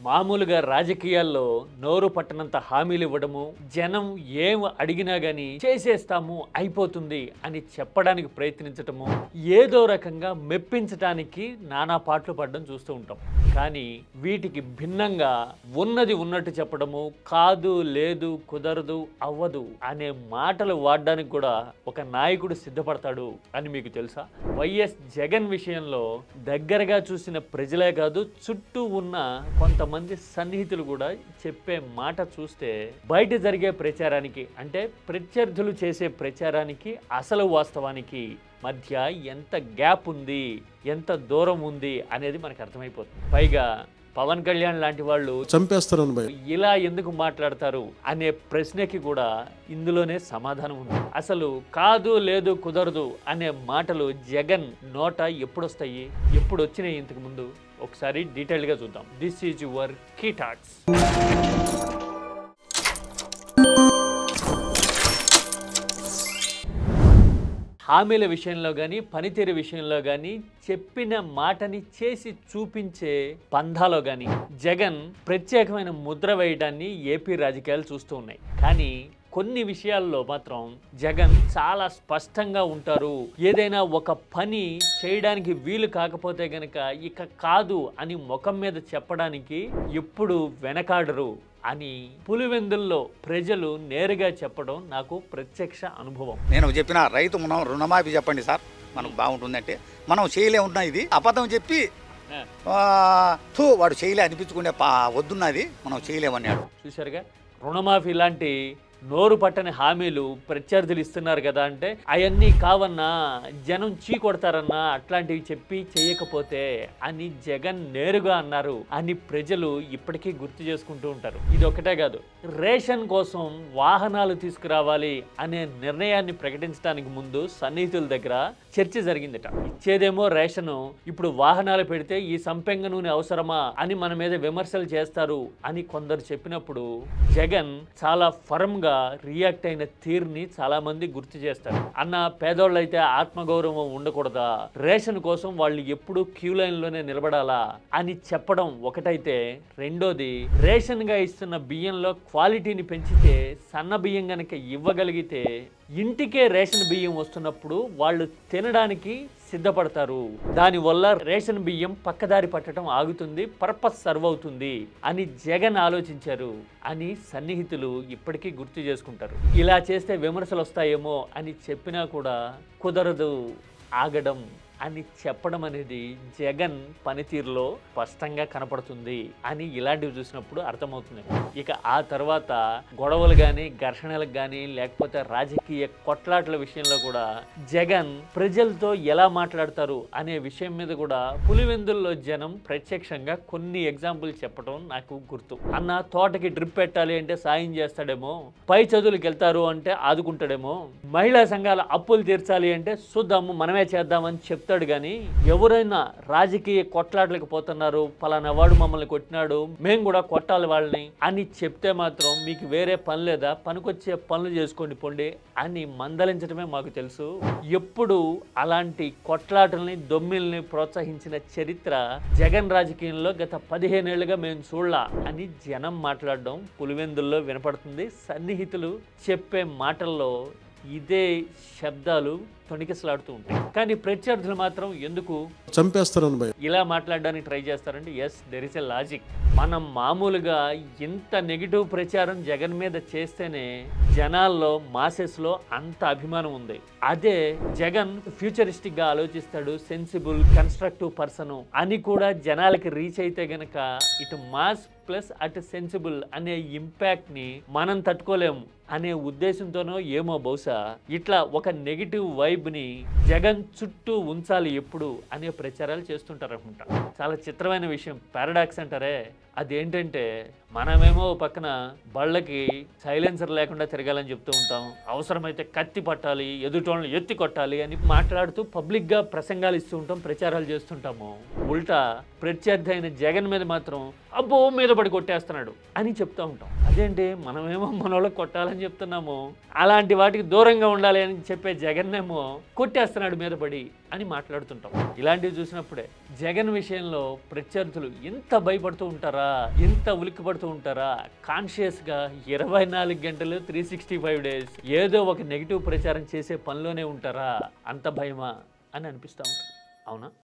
మామూలుగా రాజకీయాల్లో నోరు పట్టనంత హామీలు ఇవ్వడము, జనం ఏం అడిగినా గానీ చేసేస్తాము అయిపోతుంది అని చెప్పడానికి ప్రయత్నించటము, ఏదో రకంగా మెప్పించటానికి నానా పాటలు పడడం చూస్తూ ఉంటాం. కానీ వీటికి భిన్నంగా ఉన్నది ఉన్నట్టు చెప్పడము, కాదు లేదు కుదరదు అవ్వదు అనే మాటలు వాడడానికి కూడా ఒక నాయకుడు సిద్ధపడతాడు అని మీకు తెలుసా? వైఎస్ జగన్ విషయంలో దగ్గరగా చూసిన ప్రజలే కాదు, చుట్టూ ఉన్న కొంతమంది సన్నిహితులు కూడా చెప్పే మాట చూస్తే బయట జరిగే ప్రచారానికి, అంటే ప్రత్యర్థులు చేసే ప్రచారానికి అసలు వాస్తవానికి మధ్య ఎంత గ్యాప్ ఉంది, ఎంత దూరం ఉంది అనేది మనకు అర్థమైపోతుంది. పైగా పవన్ కళ్యాణ్ లాంటి వాళ్ళు చంపేస్తారు ఇలా ఎందుకు మాట్లాడతారు అనే ప్రశ్నకి కూడా ఇందులోనే సమాధానం ఉంది. అసలు కాదు లేదు కుదరదు అనే మాటలు జగన్ నోట ఎప్పుడు వస్తాయి, ఎప్పుడు వచ్చినాయి ఇంతకు ముందు? ఒకసారి డీటెయిల్గా చూద్దాం. This is your key talks. హామీల విషయంలో కానీ, పనితీరు విషయంలో కానీ, చెప్పిన మాటని చేసి చూపించే పంధాలో కానీ జగన్ ప్రత్యేకమైన ముద్ర వేయడాన్ని ఏపీ రాజకీయాలు చూస్తూ ఉన్నాయి. కానీ కొన్ని విషయాల్లో మాత్రం జగన్ చాలా స్పష్టంగా ఉంటారు. ఏదైనా ఒక పని చేయడానికి వీలు కాకపోతే గనక ఇక కాదు అని ముఖం మీద చెప్పడానికి ఎప్పుడు వెనకాడరు అని పులివెందుల్లో ప్రజలు నేరుగా చెప్పడం నాకు ప్రత్యక్ష అనుభవం. నేను చెప్పిన రైతు మనం రుణమాఫీ చెప్పండి సార్, మనకు బాగుంటుందంటే మనం చేయలేమున్నా, ఇది అబద్ధం చెప్పి వాడు చేయలే అనిపించుకునే వద్దున్నది మనం చేయలేమన్నాడు. చూశారుగా, రుణమాఫీ లాంటి నోరు పట్టని హామీలు ప్రత్యర్థులు ఇస్తున్నారు కదా అంటే అవన్నీ కావన్నా, జనం చీకొడతారన్నా అట్లాంటివి చెప్పి చేయకపోతే అని జగన్ నేరుగా అన్నారు అని ప్రజలు ఇప్పటికీ గుర్తు చేసుకుంటూ ఉంటారు. ఇది ఒకటే కాదు, రేషన్ కోసం వాహనాలు తీసుకురావాలి అనే నిర్ణయాన్ని ప్రకటించడానికి ముందు సన్నిహితుల దగ్గర చర్చ జరిగిందట. ఇచ్చేదేమో రేషను, ఇప్పుడు వాహనాలు పెడితే ఈ సంపెంగ నూనె అవసరమా అని మన మీద విమర్శలు చేస్తారు అని కొందరు చెప్పినప్పుడు జగన్ చాలా ఫర్మ్గా రియాక్ట్ అయిన తీరుని చాలా మంది గుర్తు చేస్తారు. అన్న, పేదోళ్ళైతే ఆత్మగౌరవం ఉండకూడదా, రేషన్ కోసం వాళ్ళు ఎప్పుడు క్యూ లైన్లోనే నిలబడాలా అని చెప్పడం ఒకటైతే, రెండోది రేషన్ గా ఇస్తున్న బియ్యంలో క్వాలిటీని పెంచితే, సన్న బియ్యం గనక ఇవ్వగలిగితే ఇంటికే రేషన్ బియ్యం వస్తున్నప్పుడు వాళ్ళు తినడానికి సిద్ధపడతారు. దానివల్ల రేషన్ బియ్యం పక్కదారి పట్టడం ఆగుతుంది, పర్పస్ సర్వ్ అవుతుంది అని జగన్ ఆలోచించారు అని సన్నిహితులు ఇప్పటికీ గుర్తు చేసుకుంటారు. ఇలా చేస్తే విమర్శలు వస్తాయేమో అని చెప్పినా కూడా కుదరదు, ఆగడం అని చెప్పడం అనేది జగన్ పనితీరులో స్పష్టంగా కనపడుతుంది అని ఇలాంటివి చూసినప్పుడు అర్థమవుతుంది. ఇక ఆ తర్వాత గొడవలు కానీ, ఘర్షణలకు కానీ, లేకపోతే రాజకీయ కొట్లాటల విషయంలో కూడా జగన్ ప్రజలతో ఎలా మాట్లాడతారు అనే విషయం మీద కూడా పులివెందుల్లో జనం ప్రత్యక్షంగా కొన్ని ఎగ్జాంపుల్ చెప్పడం నాకు గుర్తు. అన్న, తోటకి డ్రిప్ పెట్టాలి అంటే సాయం చేస్తాడేమో, పై చదువులకు వెళ్తారు అంటే ఆదుకుంటాడేమో, మహిళా సంఘాల అప్పులు తీర్చాలి అంటే చూద్దాము మనమే చేద్దామని చెప్తాడు. కానీ ఎవరైనా రాజకీయ కొట్లాటలకు పోతున్నారు, పలానా వాడు మమ్మల్ని కొట్టినాడు మేము కూడా కొట్టాలి వాళ్ళని అని చెప్తే మాత్రం మీకు వేరే పని లేదా, పనికొచ్చే పనులు చేసుకోండి పొండి అని మందలించడమే మాకు తెలుసు. ఎప్పుడు అలాంటి కొట్లాటల్ని, దొమ్మిల్ని ప్రోత్సహించిన చరిత్ర జగన్ రాజకీయంలో గత 15 ఏళ్లుగా మేము చూడలా అని జనం మాట్లాడడం పులివెందుల్లో వినపడుతుంది. సన్నిహితులు చెప్పే మాటల్లో ఇదే శబ్దాలు తొణికిసలాడుతూ ఉంటాయి. కానీ ప్రత్యర్థులు మాత్రం ఎందుకు చంపేస్తారు ఇలా మాట్లాడడానికి ట్రై చేస్తారంటే, yes, there is a logic. మనం మామూలుగా ఇంత నెగిటివ్ ప్రచారం జగన్ మీద చేస్తేనే జనాల్లో, మాసెస్లో అంత అభిమానం ఉంది. అదే జగన్ ఫ్యూచరిస్టిక్ గా ఆలోచిస్తాడు, సెన్సిబుల్, కన్స్ట్రక్టివ్ పర్సన్ అని కూడా జనాలకి రీచ్ అయితే గనక ఇటు మాస్ ప్లస్ అటు సెన్సిబుల్ అనే ఇంపాక్ట్ ని మనం తట్టుకోలేము అనే ఉద్దేశంతోనో ఏమో బహుశా ఇట్లా ఒక నెగిటివ్ వైబ్ ని జగన్ చుట్టూ ఉంచాలి ఎప్పుడు అనే ప్రచారాలు చేస్తుంటారు అనుకుంటా. చాలా చిత్రమైన విషయం, పారాడాక్స్ అంటారే, అదేంటంటే మనమేమో పక్కన బళ్ళకి సైలెన్సర్ లేకుండా తిరగాలని చెప్తూ ఉంటాం, అవసరమైతే కత్తి పట్టాలి, ఎదుటోళ్ళని ఎత్తి కొట్టాలి అని మాట్లాడుతూ పబ్లిక్గా ప్రసంగాలు ఇస్తూ ఉంటాం, ప్రచారాలు చేస్తుంటాము. ఉల్టా ప్రత్యర్థి అయిన జగన్ మీద మాత్రం అబ్బో మీద పడి కొట్టేస్తున్నాడు అని చెప్తూ ఉంటాం. ఇదేంటి మనమేమో మనోళ్ళకి కొట్టాలని చెప్తున్నాము, అలాంటి వాటికి దూరంగా ఉండాలి అని చెప్పే జగన్నేమో కొట్టేస్తున్నాడు మీద పడి అని మాట్లాడుతుంటాం. ఇలాంటివి చూసినప్పుడే జగన్ విషయంలో ప్రత్యర్థులు ఎంత భయపడుతూ ఉంటారా, ఎంత ఉలిక్కిపడుతూ ఉంటారా, కాన్షియస్గా 24 గంటలు 365 డేస్ ఏదో ఒక నెగిటివ్ ప్రచారం చేసే పనిలోనే ఉంటారా, అంత భయమా అని అనిపిస్తూ ఉంటుంది. అవునా?